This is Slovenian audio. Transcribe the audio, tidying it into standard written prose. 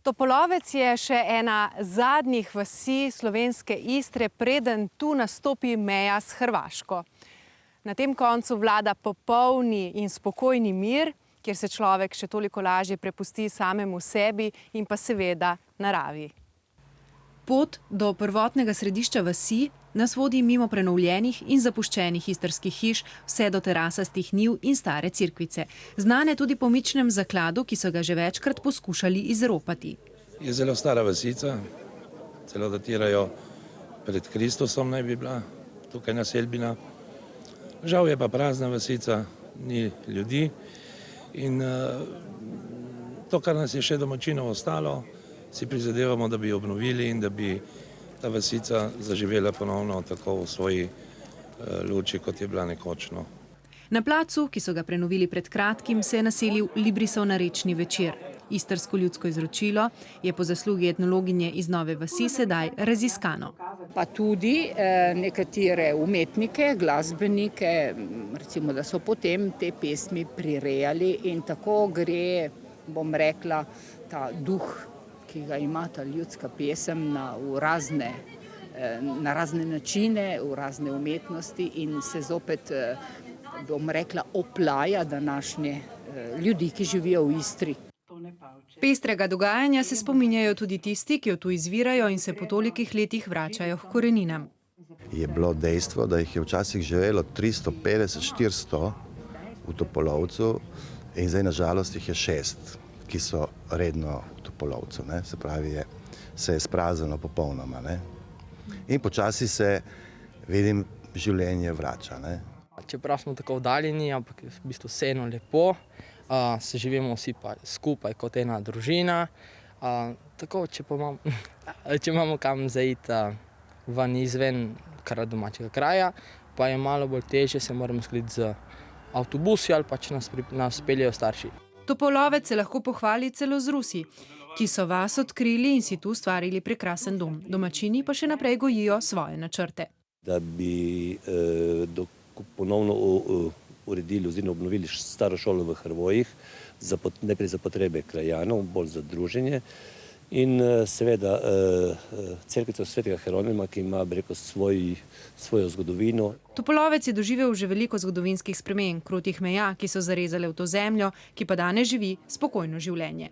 Topolovec je še ena zadnjih vasi slovenske Istre, preden tu nastopi meja s Hrvaško. Na tem koncu vlada popolni in spokojni mir, kjer se človek še toliko lažje prepusti samemu sebi in pa seveda naravi. Pot do prvotnega središča vasi nas vodi mimo prenovljenih in zapuščenih istrskih hiš, vse do terasastih njiv in stare cerkvice, znane tudi po mičnem zakladu, ki so ga že večkrat poskušali izropati. Je zelo stara vasica, celo datirajo pred Kristusom naj bi bila tukaj naselbina. Žal je pa prazna vasica, ni ljudi in to, kar nas je še domačinov ostalo, si prizadevamo, da bi jo obnovili in da bi ta vasica zaživela ponovno tako v svoji luči, kot je bila nekoč. Na placu, ki so ga prenovili pred kratkim, se je naselil Librisov narečni večer. Istrsko ljudsko izročilo je po zaslugi etnologinje iz Nove vasi sedaj raziskano. Pa tudi nekatere umetnike, glasbenike, recimo, da so potem te pesmi prirejali in tako gre, bom rekla, ta duh, ki ga ima ta ljudska pesem na razne načine, v razne umetnosti in se zopet, bom rekla, oplaja današnje ljudi, ki živijo v Istri. Pestrega dogajanja se spominjajo tudi tisti, ki od tu izvirajo in se po tolikih letih vračajo k koreninam. Je bilo dejstvo, da jih je včasih živelo 350-400 v Topolovcu in zdaj na žalost jih je 6, ki so redno v Topolovcu. Se pravi, se je spraznilo popolnoma. In počasi se, vidim, življenje vrača. Čeprav smo tako oddaljeni, ampak je v bistvu vseeno lepo, se živimo vsi pa skupaj kot ena družina. Tako, če imamo kam zaiti ven izven kar domačega kraja, pa je malo bolj težje, se moramo skriti z avtobusi ali pa če nas peljejo starši. Topolovec se lahko pohvali celo z Rusi, ki so vas odkrili in si tu ustvarili prekrasen dom. Domačini pa še naprej gojijo svoje načrte. Da bi ponovno uredili oziroma obnovili staro šolo v Hrvojih, najprej za potrebe krajanov, bolj za druženje. In seveda cerkvica svetega Hieronima, ki ima svojo zgodovino. Topolovec je doživel že veliko zgodovinskih sprememb, krutih meja, ki so zarezale v to zemljo, ki pa danes živi spokojno življenje.